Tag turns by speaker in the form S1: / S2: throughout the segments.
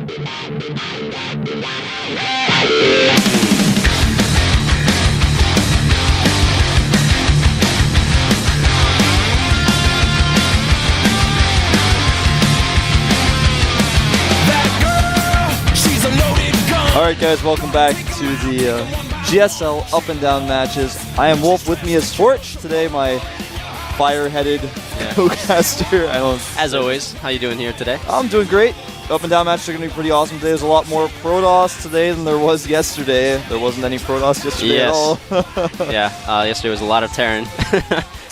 S1: Alright guys, welcome back to the GSL up and down matches. I am Wolf, with me is Torch today, my fire-headed co-caster.
S2: As always, how you doing here today?
S1: I'm doing great. Up and down matches are going to be pretty awesome today. There's a lot more Protoss today than there was yesterday. There wasn't any Protoss yesterday at all.
S2: Yesterday was a lot of Terran,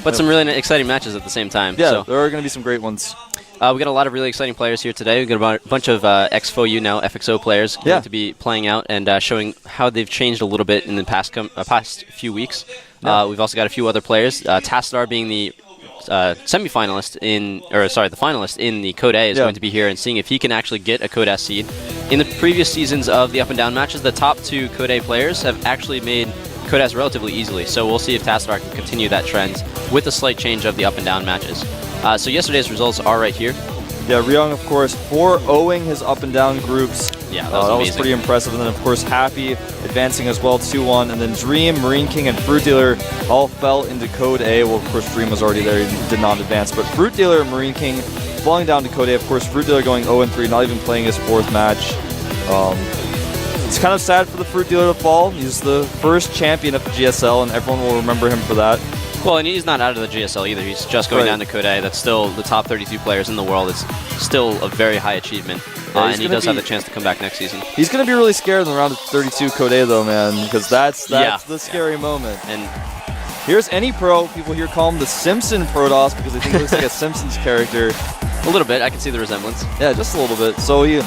S2: but some really exciting matches at the same time.
S1: Yeah,
S2: so.
S1: there are going to be some great ones.
S2: We got a lot of really exciting players here today. We've got a bunch of ex-FOU now, FXO players going to be playing out and showing how they've changed a little bit in the past few weeks. We've also got a few other players. Tassadar being the finalist in the Code A is going to be here and seeing if he can actually get a Code S seed. In the previous seasons of the up and down matches, the top two Code A players have actually made Code S relatively easily. So we'll see if Tassadar can continue that trend with a slight change of the up and down matches. So yesterday's results are right here.
S1: Yeah, Ryung, of course, 4-0ing his up and down groups.
S2: Yeah, that was
S1: pretty impressive. And then, of course, Happy advancing as well, 2-1. And then Dream, Marine King, and Fruit Dealer all fell into Code A. Well, of course, Dream was already there. He did not advance. But Fruit Dealer and Marine King falling down to Code A. Of course, Fruit Dealer going 0-3, not even playing his fourth match. It's kind of sad for the Fruit Dealer to fall. He's the first champion of the GSL, and everyone will remember him for that.
S2: Well, and he's not out of the GSL either. He's just going down to Code A. That's still the top 32 players in the world. It's still a very high achievement. And he does have the chance to come back next season.
S1: He's going to be really scared in the round of 32 Code A, though, man, because that's the scary moment.
S2: And
S1: here's any pro. People here call him the Simpson Protoss because they think he looks like a Simpsons character.
S2: A little bit. I can see the resemblance.
S1: Yeah, just a little bit. So he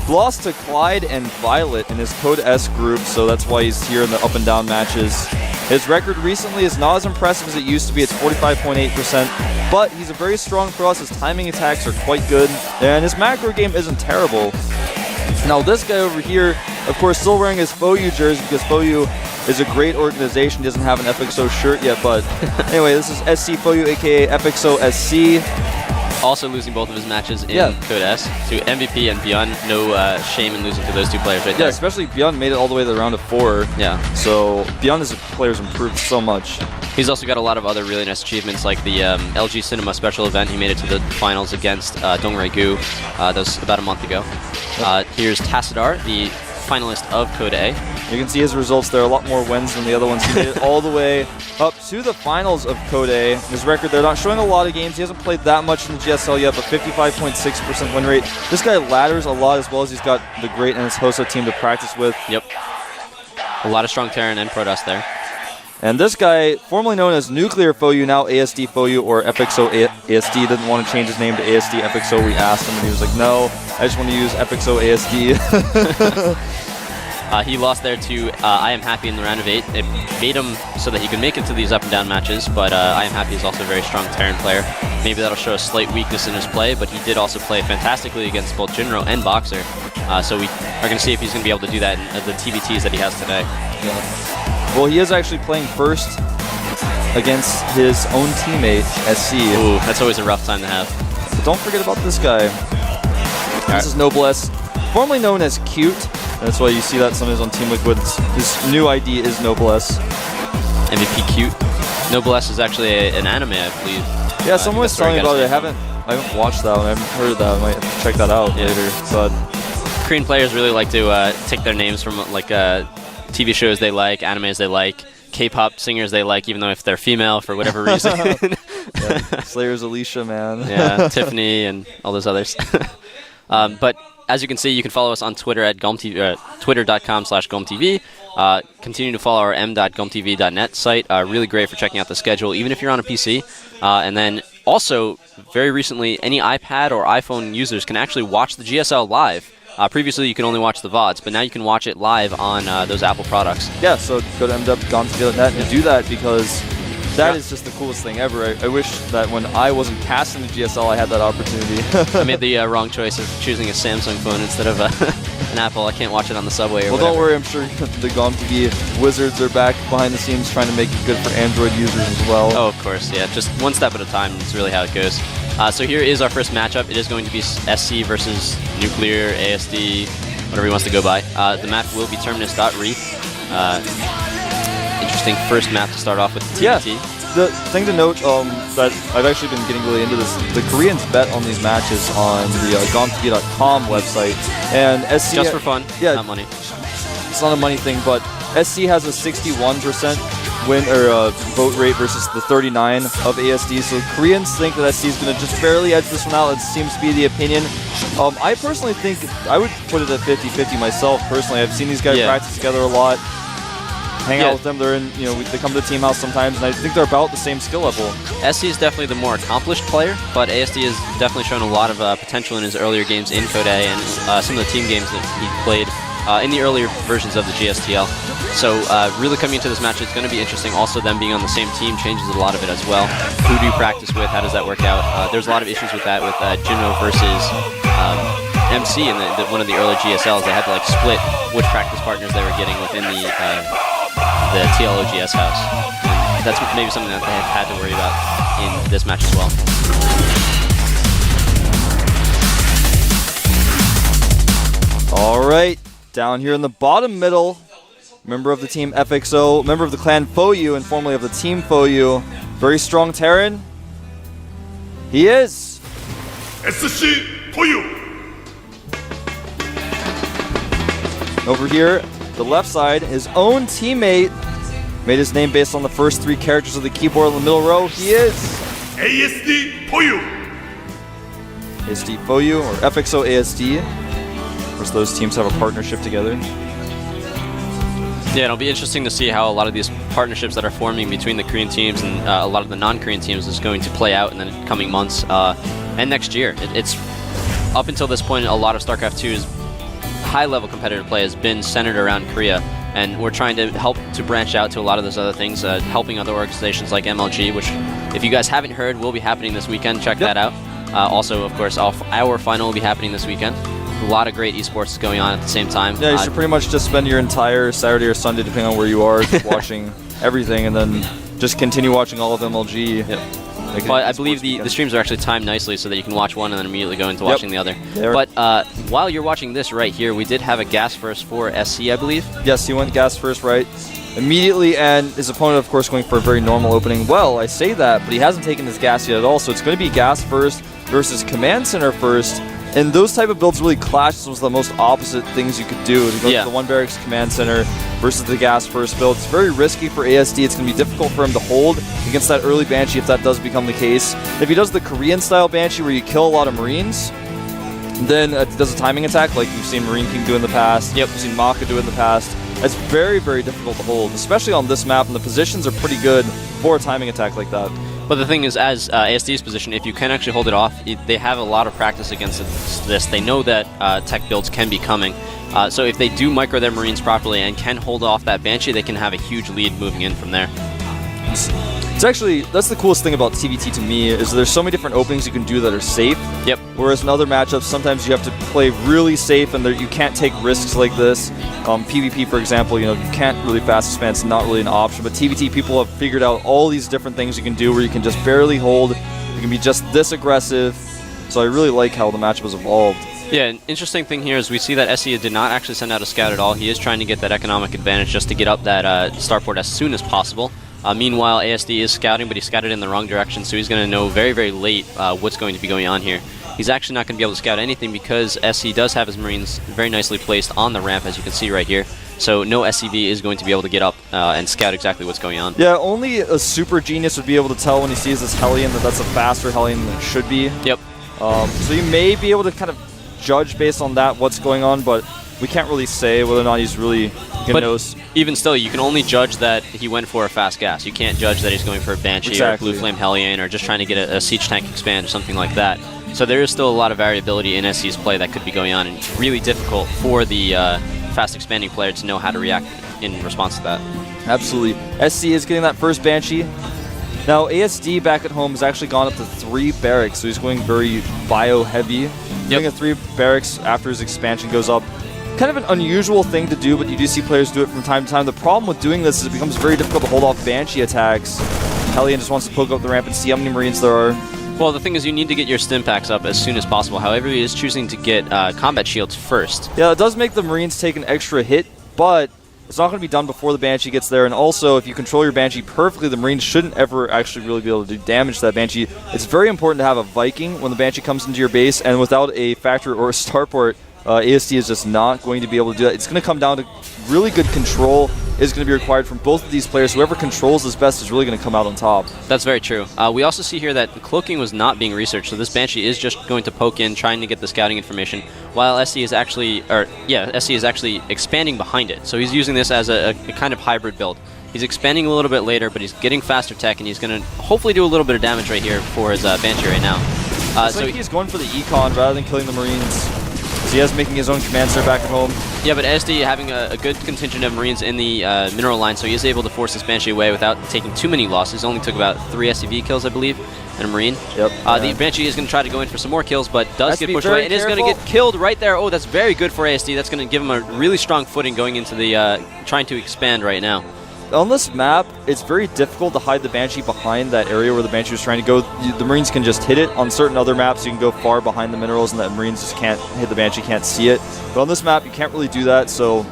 S1: lost to Clyde and Violet in his Code S group, so that's why he's here in the up and down matches. His record recently is not as impressive as it used to be. It's 45.8%, but he's a very strong Protoss. His timing attacks are quite good, and his macro game isn't terrible. Now this guy over here, of course, still wearing his FOU jersey because FOU is a great organization. He doesn't have an FXO shirt yet, but anyway, this is SC FOU, aka FXO SC.
S2: Also losing both of his matches in Code S to MVP and Beyond. No shame in losing to those two players right there.
S1: Yeah, especially Beyond made it all the way to the round of 4.
S2: Yeah.
S1: So Beyond as a player's improved so much.
S2: He's also got a lot of other really nice achievements like the LG Cinema special event. He made it to the finals against Dongrai Gu. That was about a month ago. Here's Tassadar, the finalist of Code A.
S1: You can see his results there, a lot more wins than the other ones. He made it all the way up to the finals of Code A. His record, they're not showing a lot of games. He hasn't played that much in the GSL yet, but 55.6% win rate. This guy ladders a lot as well as he's got the great NS Hosa team to practice with.
S2: Yep. A lot of strong Terran and Protoss there.
S1: And this guy, formerly known as Nuclear FOU, now ASD FOU or FXO ASD, didn't want to change his name to ASD FXO. We asked him and he was like, no, I just want to use FXO ASD.
S2: He lost there to I Am Happy in the round of 8. It made him so that he could make it to these up and down matches, but I Am Happy is also a very strong Terran player. Maybe that'll show a slight weakness in his play, but he did also play fantastically against both Jinro and Boxer. So we are going to see if he's going to be able to do that in the TVTs that he has today.
S1: Yeah. Well, he is actually playing first against his own teammate, SC.
S2: Ooh, that's always a rough time to have.
S1: But don't forget about this guy. This is Noblesse, formerly known as Cute. That's why you see that sometimes on Team Liquid. His new ID is Noblesse.
S2: MVP Cute. Noblesse is actually an anime, I believe.
S1: Yeah, someone was telling me about it. I haven't watched that one. I haven't heard of that. I might have to check that out later. But
S2: Korean players really like to take their names from like TV shows they like, animes they like, K-pop singers they like, even though if they're female for whatever reason.
S1: Slayer's Alicia, man.
S2: Yeah, Tiffany and all those others. But as you can see, you can follow us on Twitter at twitter.com/GomTV. Continue to follow our m.gomtv.net site. Really great for checking out the schedule, even if you're on a PC. And then also, very recently, any iPad or iPhone users can actually watch the GSL live. Previously, you could only watch the VODs, but now you can watch it live on those Apple products.
S1: Yeah, so go to m.gomtv.net and do that because that is just the coolest thing ever. I wish that when I wasn't casting the GSL, I had that opportunity.
S2: I made the wrong choice of choosing a Samsung phone instead of an Apple. I can't watch it on the subway or whatever.
S1: Don't worry. I'm sure the GomTV wizards are back behind the scenes trying to make it good for Android users as well.
S2: Oh, of course. Yeah, just one step at a time. It's really how it goes. So here is our first matchup. It is going to be SC versus Nuclear, ASD, whatever he wants to go by. The map will be Terminus.Reef. Interesting first map to start off with TBT.
S1: Yeah. The thing to note that I've actually been getting really into this, the Koreans bet on these matches on the GONTV.com website, and SC...
S2: Just for fun,
S1: yeah,
S2: not money.
S1: It's not a money thing, but SC has a 61% win or vote rate versus the 39 of ASD, so Koreans think that SC is going to just barely edge this one out. It seems to be the opinion. I personally think I would put it at 50-50 myself, personally. I've seen these guys practice together a lot. Hang out with them. They're in, they come to the team house sometimes, and I think they're about the same skill level.
S2: SC is definitely the more accomplished player, but ASD has definitely shown a lot of potential in his earlier games in Code A and some of the team games that he played in the earlier versions of the GSTL. So really coming into this match, it's going to be interesting. Also, them being on the same team changes a lot of it as well. Who do you practice with? How does that work out? There's a lot of issues with that with Jinmo versus MC in one of the early GSLs. They had to split which practice partners they were getting within the TLOGS house. And that's maybe something that they have had to worry about in this match as well.
S1: All right, down here in the bottom middle, member of the team FXO, member of the clan FOYU, and formerly of the team FOYU, very strong Terran. He is
S3: SC FOYU.
S1: Over here, the left side, his own teammate, made his name based on the first 3 characters of the keyboard in the middle row. He is
S3: ASD FOYU.
S1: ASD FOYU, or FXO ASD. Of course, those teams have a partnership together.
S2: Yeah, it'll be interesting to see how a lot of these partnerships that are forming between the Korean teams and a lot of the non-Korean teams is going to play out in the coming months and next year. It's up until this point, a lot of StarCraft 2's high-level competitive play has been centered around Korea, and we're trying to help to branch out to a lot of those other things, helping other organizations like MLG, which, if you guys haven't heard, will be happening this weekend. Check that out. Also, of course, our final will be happening this weekend. A lot of great esports going on at the same time.
S1: Yeah, you should pretty much just spend your entire Saturday or Sunday, depending on where you are, just watching everything, and then just continue watching all of MLG.
S2: Yep. Well, I believe the streams are actually timed nicely so that you can watch one and then immediately go into watching the other. But while you're watching this right here, we did have a gas first for SC, I believe.
S1: Yes, he went gas first right immediately, and his opponent, of course, going for a very normal opening. Well, I say that, but he hasn't taken his gas yet at all, so it's going to be gas first versus command center first. And those type of builds really clash. This was the most opposite things you could do. To go to the 1 barracks command center versus the gas first build. It's very risky for ASD. It's going to be difficult for him to hold against that early Banshee if that does become the case. If he does the Korean style Banshee where you kill a lot of Marines, then does a timing attack like you've seen Marine King do in the past. You've seen Maka do in the past. It's very, very difficult to hold, especially on this map, and the positions are pretty good for a timing attack like that.
S2: But the thing is, as ASD's position, if you can actually hold it off, they have a lot of practice against this. They know that tech builds can be coming. So if they do micro their Marines properly and can hold off that Banshee, they can have a huge lead moving in from there.
S1: It's actually, that's the coolest thing about TBT to me, is there's so many different openings you can do that are safe.
S2: Yep.
S1: Whereas in other matchups, sometimes you have to play really safe and you can't take risks like this. PvP, for example, you can't really fast expand. It's not really an option. But TBT, people have figured out all these different things you can do where you can just barely hold. You can be just this aggressive. So I really like how the matchup has evolved.
S2: Yeah, an interesting thing here is we see that SC did not actually send out a scout at all. He is trying to get that economic advantage just to get up that starport as soon as possible. Meanwhile, ASD is scouting, but he scouted in the wrong direction, so he's going to know very, very late what's going to be going on here. He's actually not going to be able to scout anything because SC does have his Marines very nicely placed on the ramp, as you can see right here. So no SCV is going to be able to get up and scout exactly what's going on.
S1: Yeah, only a super genius would be able to tell when he sees this Hellion that that's a faster Hellion than it should be.
S2: Yep.
S1: So you may be able to kind of judge based on that what's going on, but we can't really say whether or not he's really going to know.
S2: Even still, you can only judge that he went for a fast gas. You can't judge that he's going for a Banshee or a Blue Flame Hellion or just trying to get a siege tank expand or something like that. So there is still a lot of variability in SC's play that could be going on, and it's really difficult for the fast expanding player to know how to react in response to that.
S1: Absolutely. SC is getting that first Banshee. Now, ASD back at home has actually gone up to 3 barracks, so he's going very bio-heavy. Doing a 3 barracks after his expansion goes up. Kind of an unusual thing to do, but you do see players do it from time to time. The problem with doing this is it becomes very difficult to hold off Banshee attacks. Hellion just wants to poke up the ramp and see how many Marines there are.
S2: Well, the thing is, you need to get your stim packs up as soon as possible. However, he is choosing to get combat shields first.
S1: Yeah, it does make the Marines take an extra hit, but it's not going to be done before the Banshee gets there. And also, if you control your Banshee perfectly, the Marines shouldn't ever actually really be able to do damage to that Banshee. It's very important to have a Viking when the Banshee comes into your base, and without a factory or a starport, ASD is just not going to be able to do that. It's going to come down to really good control is going to be required from both of these players. Whoever controls this best is really going to come out on top.
S2: That's very true. We also see here that cloaking was not being researched, so this Banshee is just going to poke in, trying to get the scouting information, while SC is actually, SC is actually expanding behind it. So he's using this as a kind of hybrid build. He's expanding a little bit later, but he's getting faster tech, and he's going to hopefully do a little bit of damage right here for his Banshee right now.
S1: So he's going for the econ rather than killing the Marines. So he is making his own command center back at home.
S2: Yeah, but SD having a good contingent of Marines in the mineral line, so he is able to force this Banshee away without taking too many losses. Only took about 3 SCV kills, I believe, and a Marine.
S1: Yep.
S2: The Banshee is going to try to go in for some more kills, but does get pushed away. It is going to get killed right there. Oh, that's very good for ASD. That's going to give him a really strong footing going into the trying to expand right now.
S1: On this map, it's very difficult to hide the Banshee behind that area where the Banshee was trying to go. The Marines can just hit it. On certain other maps, you can go far behind the minerals and the Marines just can't hit the Banshee, can't see it. But on this map, you can't really do that, so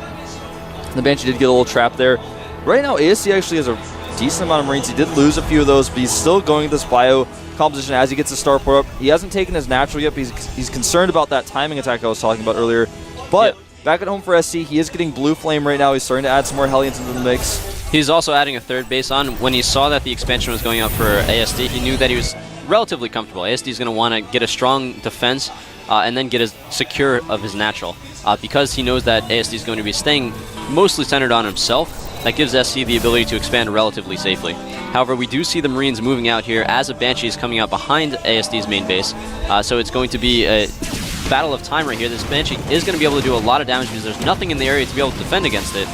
S1: the Banshee did get a little trapped there. Right now, ASD actually has a decent amount of Marines. He did lose a few of those, but he's still going with this bio composition as he gets the starport up. He hasn't taken his natural yet, but he's concerned about that timing attack I was talking about earlier. But back at home for SC, he is getting Blue Flame right now. He's starting to add some more Hellions into the mix.
S2: He's also adding a third base on. When he saw that the expansion was going up for ASD, he knew that he was relatively comfortable. ASD is going to want to get a strong defense and then get as secure of his natural. Because he knows that ASD is going to be staying mostly centered on himself, that gives SC the ability to expand relatively safely. However, we do see the Marines moving out here as a Banshee is coming out behind ASD's main base. So it's going to be a battle of time right here. This Banshee is going to be able to do a lot of damage because there's nothing in the area to be able to defend against it.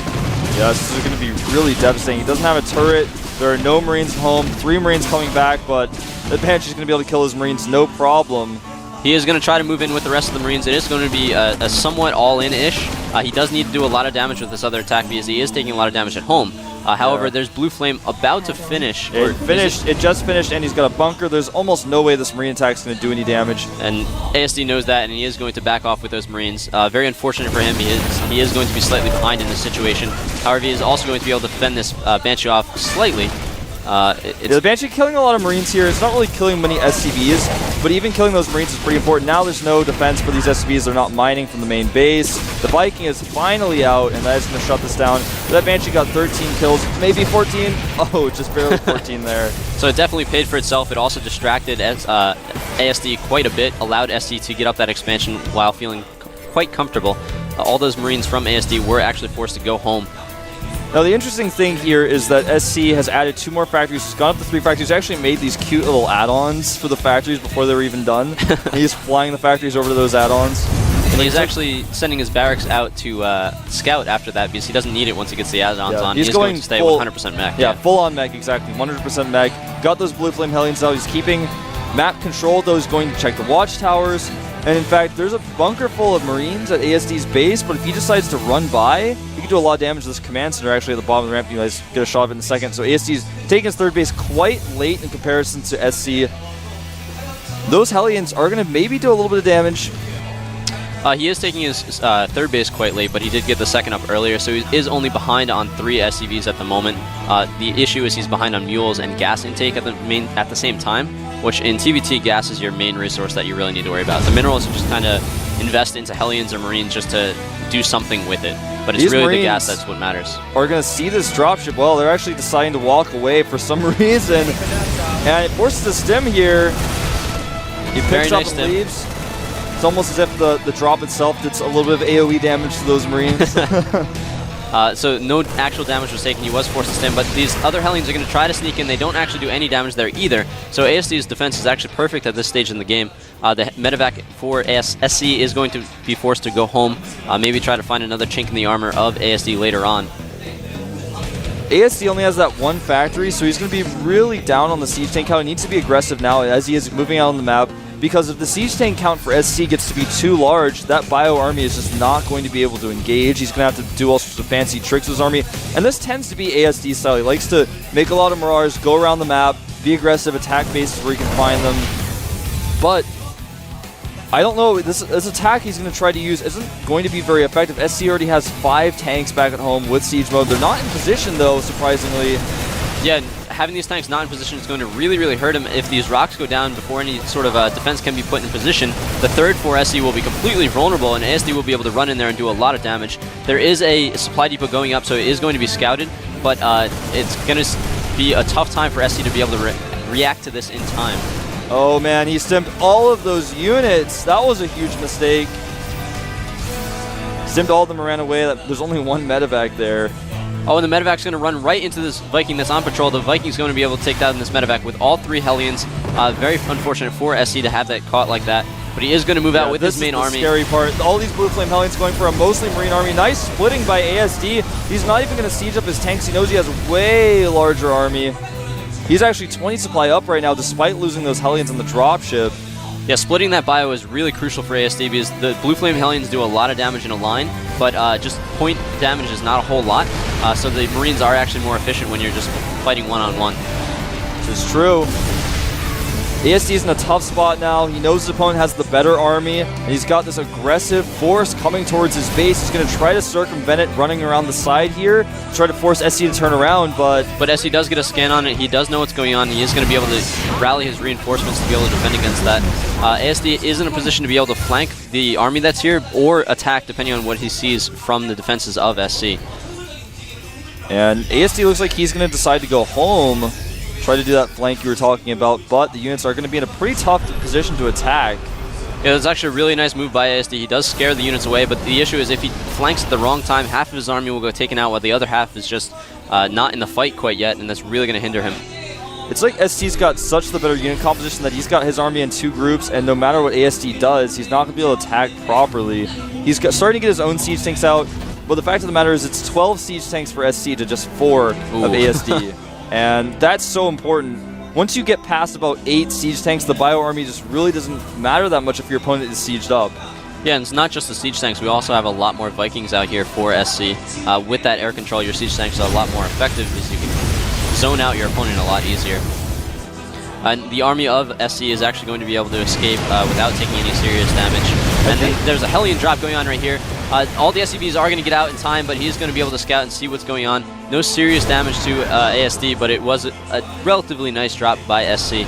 S1: Yeah, this is going to be really devastating. He doesn't have a turret. There are no Marines at home. 3 Marines coming back, but the Banshee's going to be able to kill his Marines no problem.
S2: He is going to try to move in with the rest of the Marines. It is going to be a somewhat all-in-ish. He does need to do a lot of damage with this other attack because he is taking a lot of damage at home. However, there's Blue Flame about to finish.
S1: It just finished, and he's got a bunker. There's almost no way this Marine attack is going to do any damage.
S2: And ASD knows that, and he is going to back off with those Marines. Very unfortunate for him. He is going to be slightly behind in this situation. However, he is also going to be able to fend this Banshee off slightly.
S1: The Banshee killing a lot of Marines here. It's not really killing many SCVs, but even killing those Marines is pretty important. Now there's no defense for these SCVs. They're not mining from the main base. The Viking is finally out, and that is going to shut this down. That Banshee got 13 kills, maybe 14. Oh, just barely 14 there.
S2: So it definitely paid for itself. It also distracted ASD quite a bit, allowed SC to get up that expansion while feeling quite comfortable. All those Marines from ASD were actually forced to go home.
S1: Now, the interesting thing here is that SC has added 2 more factories. He's gone up to 3 factories. He's actually made these cute little add-ons for the factories before they were even done. He's flying the factories over to those add-ons.
S2: And he's actually sending his barracks out to scout after that because he doesn't need it once he gets the add-ons on.
S1: He's
S2: going to stay 100% mech.
S1: Yeah, full-on mech, exactly. 100% mech. Got those Blue Flame Hellions now. He's keeping map control, though. He's going to check the watchtowers. And in fact, there's a bunker full of Marines at ASD's base, but if he decides to run by, he can do a lot of damage to this command center actually at the bottom of the ramp. You guys get a shot of it in a second. So ASD's taking his third base quite late in comparison to SC. Those Hellions are going to maybe do a little bit of damage.
S2: He is taking his third base quite late, but he did get the second up earlier, so he is only behind on 3 SCVs at the moment. The issue is he's behind on mules and gas intake at the same time, which in TVT, gas is your main resource that you really need to worry about. The minerals you just kind of invest into Hellions or Marines just to do something with it, but it's really the gas that's what matters.
S1: Are going to see this dropship. Well, they're actually deciding to walk away for some reason, and it forces a stim here. He picks up and leaves. It's almost as if the drop itself did a little bit of AoE damage to those Marines.
S2: So no actual damage was taken. He was forced to stim, but these other Hellions are going to try to sneak in. They don't actually do any damage there either. So ASD's defense is actually perfect at this stage in the game. The medevac for SC is going to be forced to go home, maybe try to find another chink in the armor of ASD later on.
S1: ASD only has that 1 factory, so he's going to be really down on the siege tank count. He needs to be aggressive now as he is moving out on the map. Because if the siege tank count for SC gets to be too large, that bio army is just not going to be able to engage. He's going to have to do all sorts of fancy tricks with his army. And this tends to be ASD style. He likes to make a lot of Mirage, go around the map, be aggressive, attack bases where he can find them. But I don't know, this attack he's going to try to use isn't going to be very effective. SC already has 5 tanks back at home with siege mode. They're not in position though, surprisingly.
S2: Yeah, having these tanks not in position is going to really, really hurt him. If these rocks go down before any sort of defense can be put in position, the third for SC will be completely vulnerable, and ASD will be able to run in there and do a lot of damage. There is a supply depot going up, so it is going to be scouted, but it's going to be a tough time for SC to be able to react to this in time.
S1: Oh man, he stimped all of those units. That was a huge mistake. Stimped all of them and ran away. There's only one medevac there.
S2: Oh, and the medevac's going to run right into this Viking that's on patrol. The Viking's going to be able to take down this medevac with all 3 Hellions. Very unfortunate for SC to have that caught like that. But he is going to move out with his main army.
S1: This is the scary part. All these Blue Flame Hellions going for a mostly Marine army. Nice splitting by ASD. He's not even going to siege up his tanks. He knows he has a way larger army. He's actually 20 supply up right now despite losing those Hellions on the dropship.
S2: Yeah, splitting that bio is really crucial for ASD because the Blue Flame Hellions do a lot of damage in a line, but just point damage is not a whole lot. So the Marines are actually more efficient when you're just fighting one-on-one.
S1: This is true. ASD is in a tough spot now. He knows his opponent has the better army, and he's got this aggressive force coming towards his base. He's going to try to circumvent it, running around the side here, try to force SC to turn around, but
S2: SC does get a scan on it. He does know what's going on. He is going to be able to rally his reinforcements to be able to defend against that. ASD is in a position to be able to flank the army that's here, or attack, depending on what he sees from the defenses of SC.
S1: And ASD looks like he's going to decide to go home, try to do that flank you were talking about, but the units are going to be in a pretty tough position to attack.
S2: Yeah, it's actually a really nice move by ASD. He does scare the units away, but the issue is if he flanks at the wrong time, half of his army will go taken out, while the other half is just not in the fight quite yet, and that's really going to hinder him.
S1: It's like SC's got such the better unit composition that he's got his army in 2 groups, and no matter what ASD does, he's not going to be able to attack properly. He's starting to get his own siege tanks out, but the fact of the matter is it's 12 siege tanks for SC to just 4 of ASD. And that's so important. Once you get past about 8 siege tanks, the bio army just really doesn't matter that much if your opponent is sieged up.
S2: Yeah, and it's not just the siege tanks. We also have a lot more Vikings out here for SC. With that air control, your siege tanks are a lot more effective because you can zone out your opponent a lot easier. And the army of SC is actually going to be able to escape without taking any serious damage. And then there's a Hellion drop going on right here. All the SCVs are going to get out in time, but he's going to be able to scout and see what's going on. No serious damage to ASD, but it was a relatively nice drop by SC.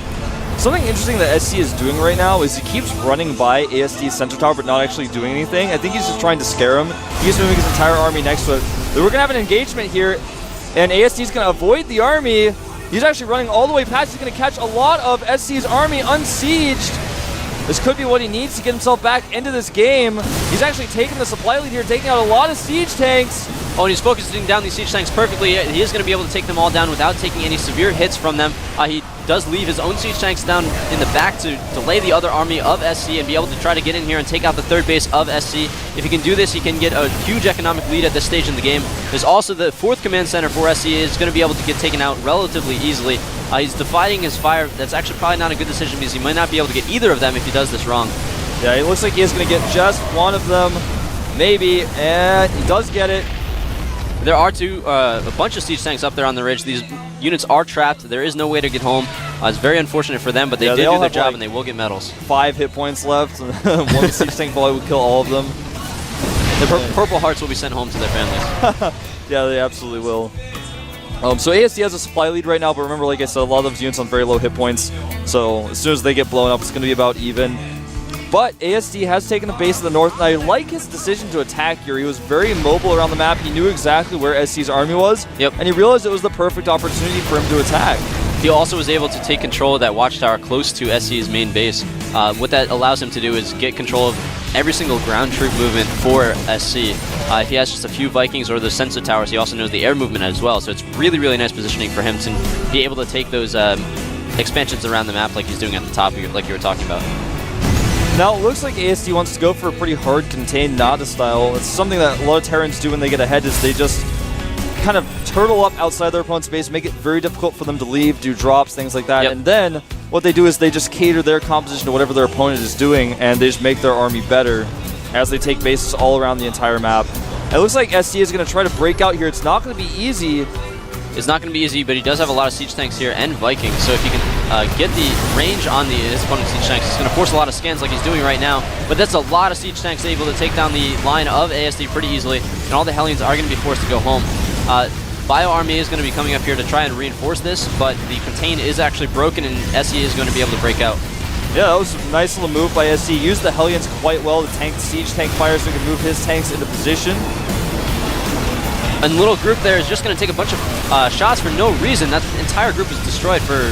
S1: Something interesting that SC is doing right now is he keeps running by ASD's center tower but not actually doing anything. I think he's just trying to scare him. He's moving his entire army next to it. We're going to have an engagement here, and ASD's going to avoid the army. He's actually running all the way past. He's going to catch a lot of SC's army unsieged. This could be what he needs to get himself back into this game. He's actually taking the supply lead here, taking out a lot of siege tanks.
S2: Oh, and he's focusing down these siege tanks perfectly. He is going to be able to take them all down without taking any severe hits from them. He does leave his own siege tanks down in the back to delay the other army of SC and be able to try to get in here and take out the third base of SC. If he can do this, he can get a huge economic lead at this stage in the game. There's also the 4th command center for SC is going to be able to get taken out relatively easily. He's defying his fire. That's actually probably not a good decision because he might not be able to get either of them if he does this wrong.
S1: Yeah, it looks like he is going to get just one of them, maybe, and he does get it.
S2: There are a bunch of siege tanks up there on the ridge. These units are trapped. There is no way to get home. It's very unfortunate for them, but they did do their job, and they will get medals.
S1: 5 hit points left. One siege tank probably would kill all of them.
S2: The Purple Hearts will be sent home to their families.
S1: Yeah, they absolutely will. So ASD has a supply lead right now, but remember, like I said, a lot of those units on very low hit points. So as soon as they get blown up, it's going to be about even. But ASD has taken the base of the north, and I like his decision to attack here. He was very mobile around the map. He knew exactly where SC's army was, and he realized it was the perfect opportunity for him to attack.
S2: He also was able to take control of that watchtower close to SC's main base. What that allows him to do is get control of every single ground troop movement for SC. If he has just a few Vikings or the sensor towers, he also knows the air movement as well. So it's really, really nice positioning for him to be able to take those expansions around the map like he's doing at the top, like you were talking about.
S1: Now, it looks like ASD wants to go for a pretty hard contained Nada style. It's something that a lot of Terrans do when they get ahead, is they just kind of turtle up outside their opponent's base, make it very difficult for them to leave, do drops, things like that. And then what they do is they just cater their composition to whatever their opponent is doing, and they just make their army better as they take bases all around the entire map. It looks like SC is going to try to break out here. It's not going to be easy.
S2: It's not going to be easy, but he does have a lot of siege tanks here and Vikings, so if he can get the range on his opponent's siege tanks. He's going to force a lot of scans like he's doing right now, but that's a lot of siege tanks able to take down the line of ASD pretty easily, and all the Hellions are going to be forced to go home. Bio Army is going to be coming up here to try and reinforce this, but the contain is actually broken, and SE is going to be able to break out.
S1: Yeah, that was a nice little move by SC. Used the Hellions quite well to tank the siege tank fire so he can move his tanks into position.
S2: And little group there is just going to take a bunch of shots for no reason. That entire group is destroyed for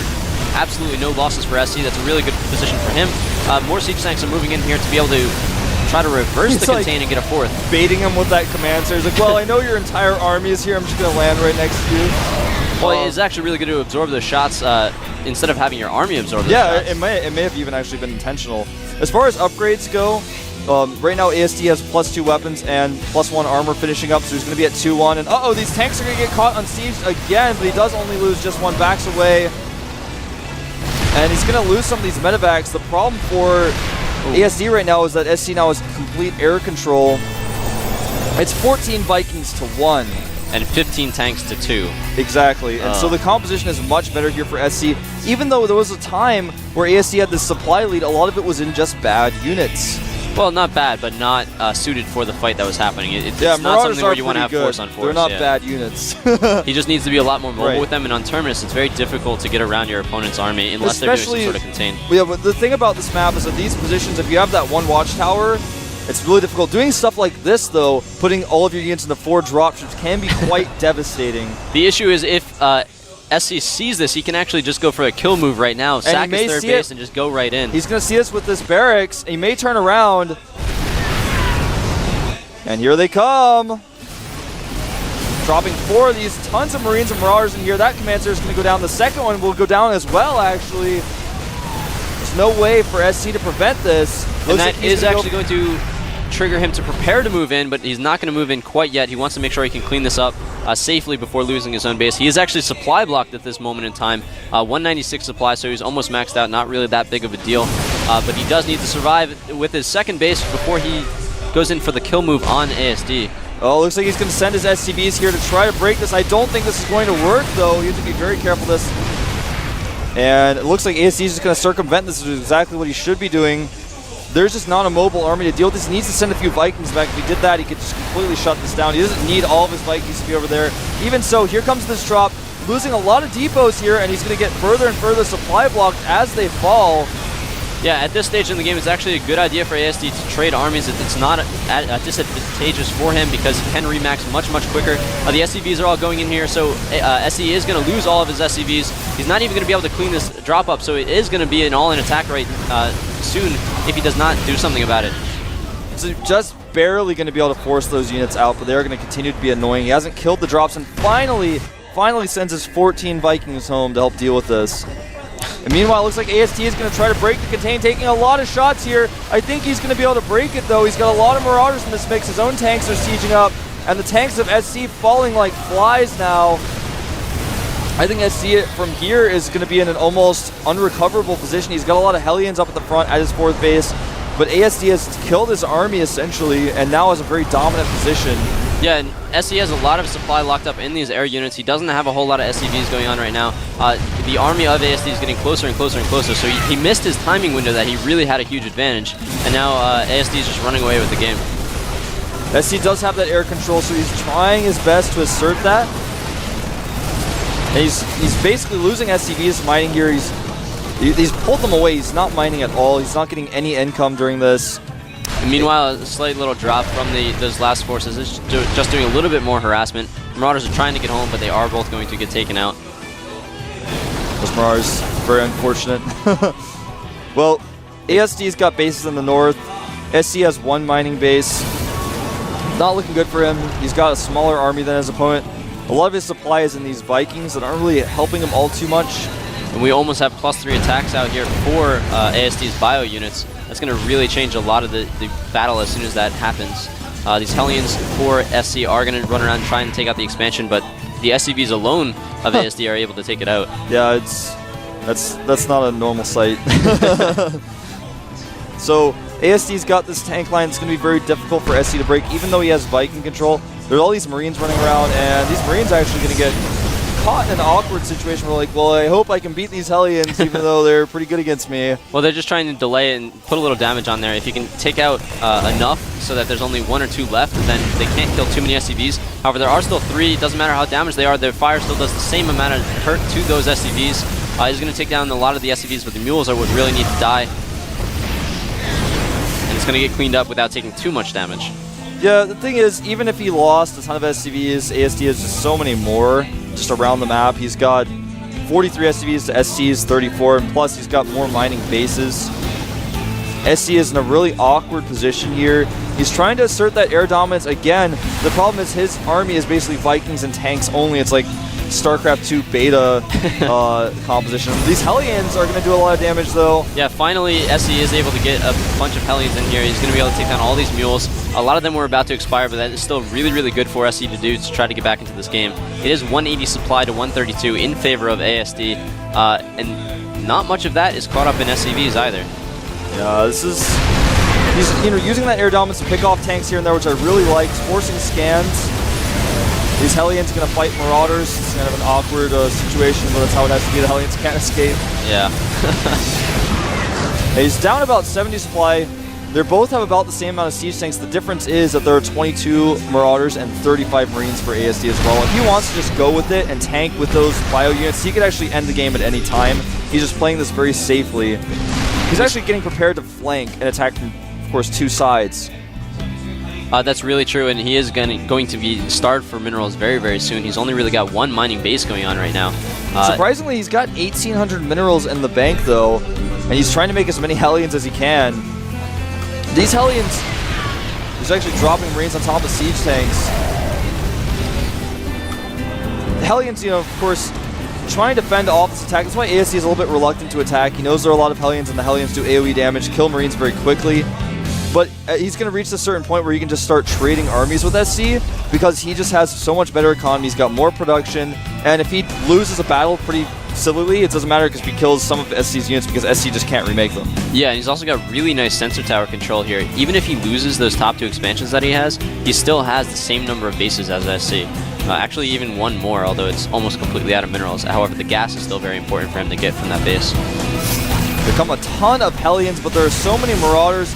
S2: absolutely no losses for SC. That's a really good position for him. More siege tanks are moving in here to be able to try to reverse the contain and get a fourth.
S1: Baiting him with that command, so he's like, well, I know your entire army is here. I'm just going to land right next to you.
S2: Well, it's actually really good to absorb those shots instead of having your army absorb those shots.
S1: Yeah, it may have even actually been intentional. As far as upgrades go, right now ASD has +2 weapons and +1 armor finishing up, so he's going to be at 2-1. And uh-oh, these tanks are going to get caught on siege again, but he does only lose just 1 backs away. And he's going to lose some of these medevacs. The problem for ASD right now is that SC now has complete air control. It's 14 Vikings to 1.
S2: And 15 tanks to 2.
S1: Exactly. And so the composition is much better here for SC. Even though there was a time where ASD had this supply lead, a lot of it was in just bad units.
S2: Well, not bad, but not suited for the fight that was happening. It's
S1: yeah,
S2: not something where you want to have force on force.
S1: They're not bad units.
S2: He just needs to be a lot more mobile with them, and on Terminus, it's very difficult to get around your opponent's army unless they're doing some sort of contain.
S1: Yeah, but the thing about this map is that these positions, if you have that one watchtower, it's really difficult. Doing stuff like this, though, putting all of your units into 4 dropships can be quite devastating.
S2: The issue is if SC sees this, he can actually just go for a kill move right now, sack his third base, and just go right in.
S1: He's going to see this with this barracks. He may turn around. And here they come. Dropping 4 of these, tons of Marines and Marauders in here. That command center is going to go down. The second one will go down as well, actually. There's no way for SC to prevent this.
S2: And that is actually going to trigger him to prepare to move in, but he's not going to move in quite yet. He wants to make sure he can clean this up safely before losing his own base. He is actually supply blocked at this moment in time. 196 supply, so he's almost maxed out. Not really that big of a deal. But he does need to survive with his second base before he goes in for the kill move on ASD.
S1: Oh, looks like he's going to send his SCVs here to try to break this. I don't think this is going to work, though. You have to be very careful with this. And it looks like ASD is just going to circumvent this, which is exactly what he should be doing. There's just not a mobile army to deal with this. He needs to send a few Vikings back. If he did that, he could just completely shut this down. He doesn't need all of his Vikings to be over there. Even so, here comes this drop, losing a lot of depots here, and he's going to get further and further supply blocked as they fall.
S2: Yeah, at this stage in the game, it's actually a good idea for ASD to trade armies. It's not disadvantageous for him because he can remax much, much quicker. The SCVs are all going in here, so SE is going to lose all of his SCVs. He's not even going to be able to clean this drop up, so it is going to be an all-in attack rate soon if he does not do something about it.
S1: So just barely going to be able to force those units out, but they're going to continue to be annoying. He hasn't killed the drops, and finally sends his 14 Vikings home to help deal with this. And meanwhile, it looks like ASD is going to try to break the contain, taking a lot of shots here. I think he's going to be able to break it, though. He's got a lot of Marauders in this mix. His own tanks are sieging up, and the tanks of SC falling like flies now. I think SC from here is going to be in an almost unrecoverable position. He's got a lot of Hellions up at the front at his 4th base, but ASD has killed his army, essentially, and now has a very dominant position.
S2: Yeah, and SC has a lot of supply locked up in these air units. He doesn't have a whole lot of SCVs going on right now. The army of ASD is getting closer and closer and closer, so he missed his timing window that he really had a huge advantage, and now ASD is just running away with the game.
S1: SC does have that air control, so he's trying his best to assert that. And he's basically losing SCVs mining here. He's pulled them away. He's not mining at all. He's not getting any income during this.
S2: And meanwhile, a slight little drop from those last forces is just doing a little bit more harassment. Marauders are trying to get home, but they are both going to get taken out.
S1: Those Marauders, very unfortunate. Well, ASD's got bases in the north. SC has 1 mining base. Not looking good for him. He's got a smaller army than his opponent. A lot of his supply is in these Vikings that aren't really helping him all too much.
S2: And we almost have +3 attacks out here for ASD's bio units. That's going to really change a lot of the battle as soon as that happens. These Hellions for SC are going to run around trying to take out the expansion, but the SCVs alone of ASD are able to take it out.
S1: Yeah, that's not a normal sight. So ASD's got this tank line. It's going to be very difficult for SC to break, even though he has Viking control. There's all these Marines running around, and these Marines are actually going to get caught in an awkward situation where like, well, I hope I can beat these Hellions even though they're pretty good against me.
S2: Well, they're just trying to delay and put a little damage on there. If you can take out enough so that there's only 1 or 2 left, then they can't kill too many SCVs. However, there are still 3. It doesn't matter how damaged they are. Their fire still does the same amount of hurt to those SCVs. He's going to take down a lot of the SCVs, but the mules are what really need to die. And it's going to get cleaned up without taking too much damage.
S1: Yeah, the thing is, even if he lost a ton of SCVs, ASD has just so many more just around the map. He's got 43 SCVs to SC's 34, and plus he's got more mining bases. SC is in a really awkward position here. He's trying to assert that air dominance again. The problem is his army is basically Vikings and tanks only. It's like StarCraft 2 beta composition. These Hellions are going to do a lot of damage though.
S2: Yeah, finally SC is able to get a bunch of Hellions in here. He's going to be able to take down all these mules. A lot of them were about to expire, but that is still really, really good for SC to do to try to get back into this game. It is 180 supply to 132 in favor of ASD, and not much of that is caught up in SCVs either.
S1: Yeah, this is... He's using that air dominance to pick off tanks here and there, which I really liked. Forcing scans. These Hellions are going to fight Marauders. It's kind of an awkward situation, but that's how it has to be. The Hellions can't escape.
S2: Yeah.
S1: He's down about 70 supply. They both have about the same amount of siege tanks. The difference is that there are 22 Marauders and 35 Marines for ASD as well. If he wants to just go with it and tank with those bio units, he could actually end the game at any time. He's just playing this very safely. He's actually getting prepared to flank and attack from, of course, 2 sides.
S2: That's really true, and he is going to be starved for minerals very, very soon. He's only really got 1 mining base going on right now.
S1: Surprisingly, he's got 1,800 minerals in the bank, though, and he's trying to make as many Hellions as he can. These Hellions, he's actually dropping Marines on top of siege tanks. The Hellions, of course, trying to fend off this attack. That's why ASD is a little bit reluctant to attack. He knows there are a lot of Hellions, and the Hellions do AoE damage, kill Marines very quickly. But he's going to reach a certain point where he can just start trading armies with SC because he just has so much better economy. He's got more production, and if he loses a battle pretty civilly, it doesn't matter because he kills some of SC's units because SC just can't remake them.
S2: Yeah, and he's also got really nice sensor tower control here. Even if he loses those top 2 expansions that he has, he still has the same number of bases as SC. Actually, even 1 more, although it's almost completely out of minerals. However, the gas is still very important for him to get from that base.
S1: There come a ton of Hellions, but there are so many Marauders,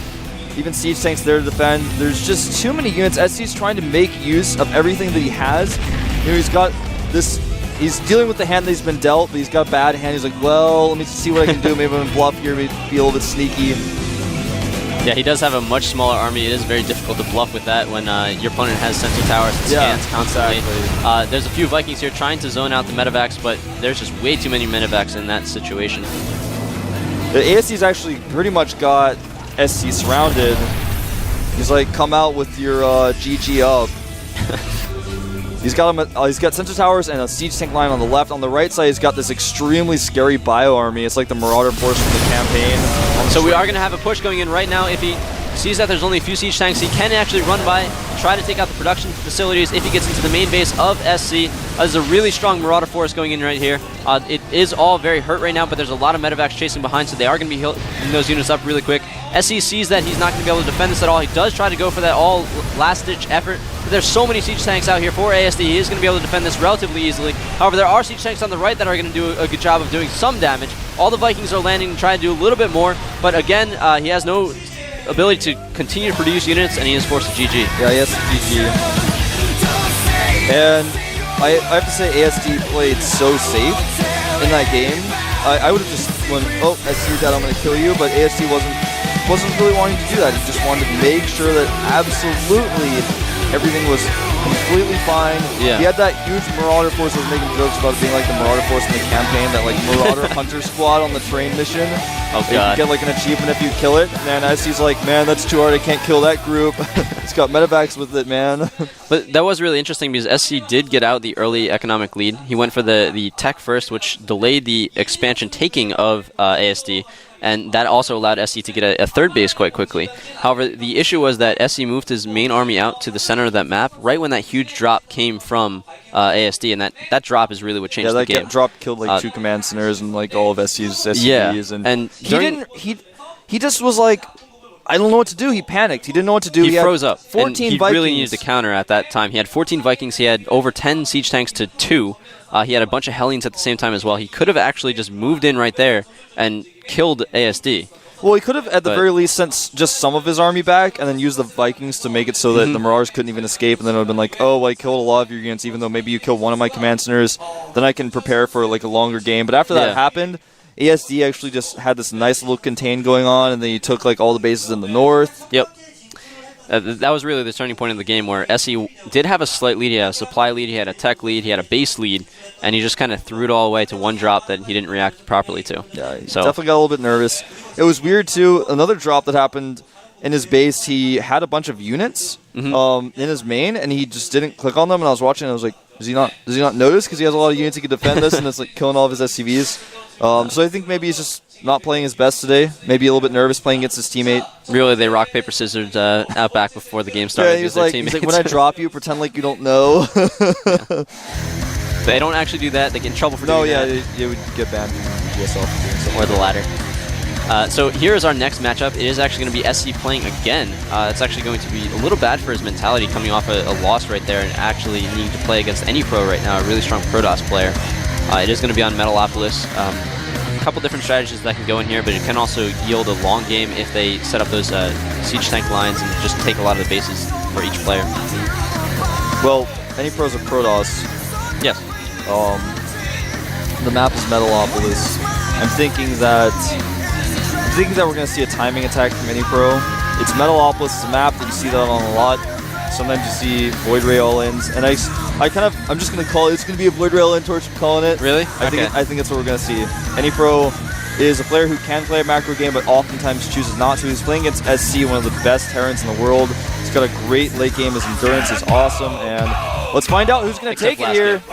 S1: even siege tanks there to defend. There's just too many units. SC's trying to make use of everything that he has. He's got this... He's dealing with the hand that he's been dealt, but he's got a bad hand. He's like, well, let me see what I can do. Maybe I'm going to bluff here, maybe be a little bit sneaky.
S2: Yeah, he does have a much smaller army. It is very difficult to bluff with that when your opponent has sensor towers and scans constantly. Exactly. There's a few Vikings here trying to zone out the medevacs, but there's just way too many medevacs in that situation.
S1: The ASC's actually pretty much got SC surrounded. He's like, come out with your GG up. He's got sensor towers and a siege tank line on the left. On the right side, he's got this extremely scary bio army. It's like the Marauder force from the campaign.
S2: So we are going to have a push going in right now. If he sees that there's only a few siege tanks, he can actually run by, try to take out the production facilities if he gets into the main base of SC. There's a really strong Marauder force going in right here. It is all very hurt right now, but there's a lot of medevacs chasing behind, so they are going to be healing those units up really quick. SC sees that he's not going to be able to defend this at all. He does try to go for that all last-ditch effort, but there's so many siege tanks out here for ASD. He is going to be able to defend this relatively easily. However, there are siege tanks on the right that are going to do a good job of doing some damage. All the Vikings are landing and trying to do a little bit more, but again, he has no ability to continue to produce units, and he is forced to GG.
S1: Yeah, he has to GG. And I have to say ASD played so safe in that game. I would have just went, oh, I see that, I'm going to kill you, but ASD wasn't really wanting to do that. He just wanted to make sure that absolutely everything was completely fine.
S2: Yeah.
S1: He had that huge Marauder force. I was making jokes about it being like the Marauder force in the campaign, that like Marauder Hunter Squad on the train mission.
S2: Oh god.
S1: You get like an achievement if you kill it. And SC's like, man, that's too hard. I can't kill that group. It's got medevacs with it, man.
S2: But that was really interesting because SC did get out the early economic lead. He went for the tech first, which delayed the expansion taking of ASD. And that also allowed SC to get a third base quite quickly. However, the issue was that SC moved his main army out to the center of that map right when that huge drop came from ASD, and that drop is really what changed the game.
S1: Yeah, that drop killed like 2 command centers and like all of SC's SCVs.
S2: Yeah, and
S1: he just was like, I don't know what to do. He panicked. He didn't know what to do.
S2: He froze up.
S1: 14
S2: and he
S1: Vikings.
S2: really needed to counter at that time. He had 14 Vikings. He had over 10 siege tanks to 2. He had a bunch of Hellions at the same time as well. He could have actually just moved in right there and killed ASD.
S1: Well, he could have, at the very least, sent just some of his army back and then used the Vikings to make it so that the Marauders couldn't even escape, and then it would have been like, oh, well, I killed a lot of your units, even though maybe you killed one of my command centers. Then I can prepare for like a longer game. But after that happened, ASD actually just had this nice little contain going on, and then he took like all the bases in the north.
S2: Yep. That was really the turning point in the game where SE did have a slight lead. He had a supply lead, he had a tech lead, he had a base lead, and he just kind of threw it all away to one drop that he didn't react properly to.
S1: Yeah, he definitely got a little bit nervous. It was weird, too. Another drop that happened in his base, he had a bunch of units in his main, and he just didn't click on them, and I was watching, and I was like, does he not notice? Because he has a lot of units he could defend this, and it's like killing all of his SCVs. So I think maybe he's just not playing his best today. Maybe a little bit nervous playing against his teammate.
S2: Really, they rock, paper, scissors out back before the game started.
S1: Yeah, he's like, when I drop you, pretend like you don't know.
S2: They don't actually do that. They get in trouble for doing that.
S1: It would get banned from GSL for doing something.
S2: Or the latter. So here is our next matchup. It is actually going to be SC playing again. It's actually going to be a little bad for his mentality coming off a loss right there and actually needing to play against any pro right now, a really strong Protoss player. It is going to be on Metalopolis. A couple different strategies that can go in here, but it can also yield a long game if they set up those siege tank lines and just take a lot of the bases for each player.
S1: Well, any pros are Protoss.
S2: Yes.
S1: The map is Metalopolis. I'm thinking that we're going to see a timing attack from any pro. It's Metalopolis. It's a map that you see that on a lot. Sometimes you see Void Ray all-ins, and I'm just going to call it. It's going to be a Void Ray all-in torch. I'm calling it.
S2: Really?
S1: I think that's what we're going to see. Any pro is a player who can play a macro game, but oftentimes chooses not to. He's playing against SC, one of the best Terrans in the world. He's got a great late game. His endurance is awesome, and let's find out who's going to take it here.